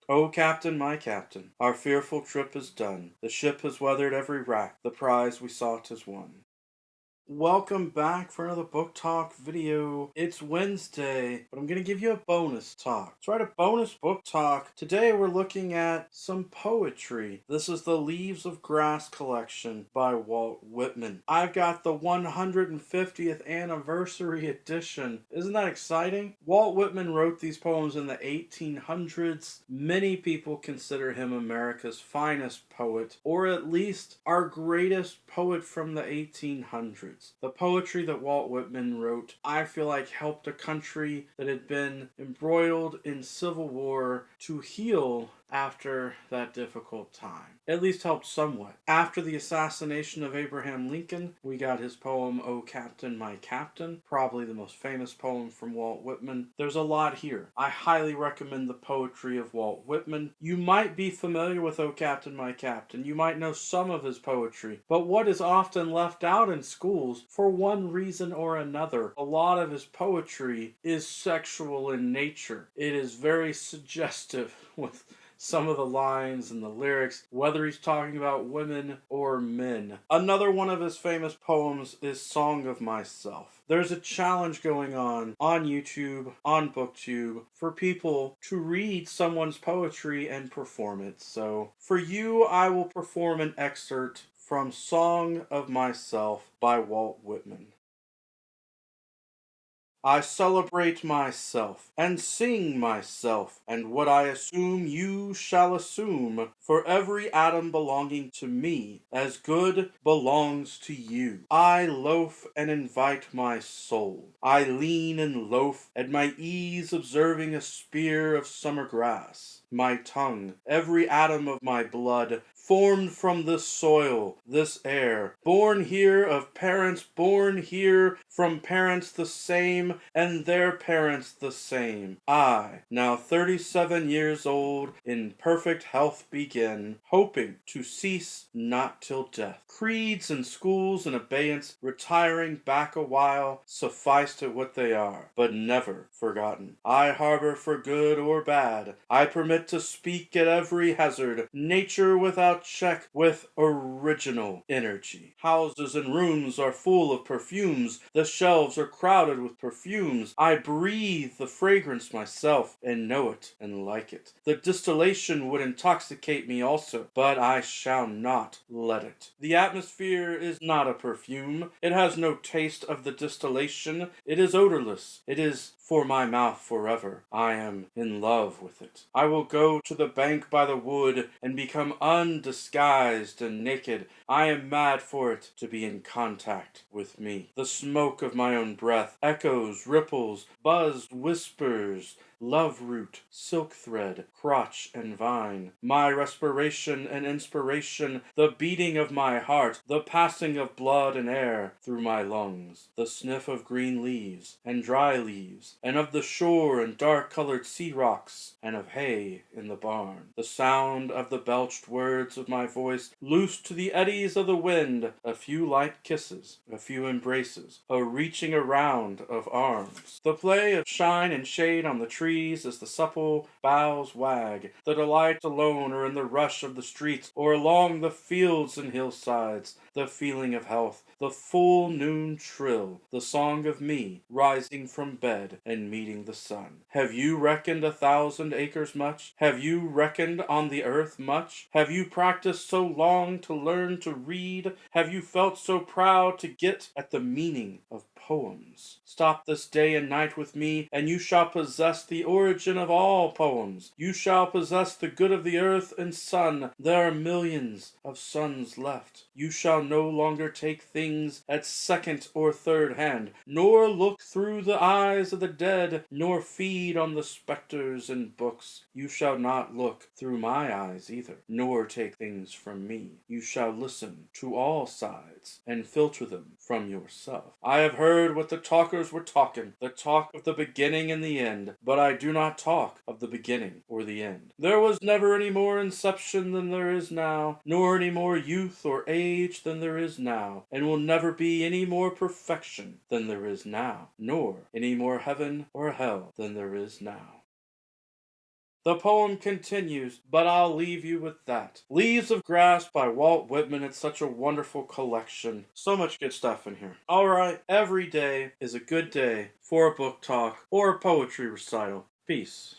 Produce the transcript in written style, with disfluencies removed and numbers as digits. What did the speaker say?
O Captain, my Captain, our fearful trip is done. The ship has weathered every rack, the prize we sought is won. Welcome back for another book talk video. It's Wednesday, but I'm going to give you a bonus talk. That's right, a bonus book talk. Today we're looking at some poetry. This is the Leaves of Grass collection by Walt Whitman. I've got the 150th anniversary edition. Isn't that exciting? Walt Whitman wrote these poems in the 1800s. Many people consider him America's finest poet, or at least our greatest poet from the 1800s. The poetry that Walt Whitman wrote, I feel like, helped a country that had been embroiled in civil war to heal after that difficult time. At least helped somewhat. After the assassination of Abraham Lincoln, we got his poem, O Captain, My Captain, probably the most famous poem from Walt Whitman. There's a lot here. I highly recommend the poetry of Walt Whitman. You might be familiar with O Captain, My Captain. You might know some of his poetry, but what is often left out in schools, for one reason or another, a lot of his poetry is sexual in nature. It is very suggestive with some of the lines and the lyrics, whether he's talking about women or men. Another one of his famous poems is Song of Myself. There's a challenge going on YouTube, on Booktube, for people to read someone's poetry and perform it. So for you, I will perform an excerpt from Song of Myself by Walt Whitman. I celebrate myself, and sing myself, and what I assume you shall assume, for every atom belonging to me, as good, belongs to you. I loaf and invite my soul. I lean and loaf, at my ease observing a spear of summer grass. My tongue, every atom of my blood, formed from this soil, this air, born here of parents born here, from parents the same, and their parents the same. I, now 37 years old, in perfect health begin, hoping to cease not till death. Creeds and schools in abeyance, retiring back a while, suffice to what they are, but never forgotten. I harbor for good or bad. I permit to speak at every hazard, nature without check, with original energy. Houses and rooms are full of perfumes, the shelves are crowded with perfumes. I breathe the fragrance myself, and know it and like it. The distillation would intoxicate me also, but I shall not let it. The atmosphere is not a perfume. It has no taste of the distillation. It is odorless. It is for my mouth forever. I am in love with it. I will go to the bank by the wood and become undisguised and naked. I am mad for it to be in contact with me. The smoke of my own breath, echoes, ripples, buzzed whispers, love root, silk thread, crotch and vine, my respiration and inspiration, the beating of my heart, the passing of blood and air through my lungs, the sniff of green leaves and dry leaves, and of the shore and dark-colored sea rocks, and of hay in the barn, the sound of the belched words of my voice, loosed to the eddies of the wind, a few light kisses, a few embraces, a reaching around of arms, the play of shine and shade on the trees as the supple boughs wag, the delight alone or in the rush of the streets, or along the fields and hillsides, the feeling of health, the full noon trill, the song of me, rising from bed and meeting the sun. Have you reckoned 1,000 acres much? Have you reckoned on the earth much? Have you practiced so long to learn to read? Have you felt so proud to get at the meaning of poems? Stop this day and night with me, and you shall possess the origin of all poems. You shall possess the good of the earth and sun. There are millions of suns left. You shall no longer take things at second or third hand, nor look through the eyes of the dead, nor feed on the specters in books. You shall not look through my eyes either, nor take things from me. You shall listen to all sides and filter them from yourself. I have heard what the talkers were talking, the talk of the beginning and the end, but I do not talk of the beginning or the end. There was never any more inception than there is now, nor any more youth or age than there is now, and will never be any more perfection than there is now, nor any more heaven or hell than there is now. The poem continues, but I'll leave you with that. Leaves of Grass by Walt Whitman. It's such a wonderful collection. So much good stuff in here. Alright, every day is a good day for a book talk or a poetry recital. Peace.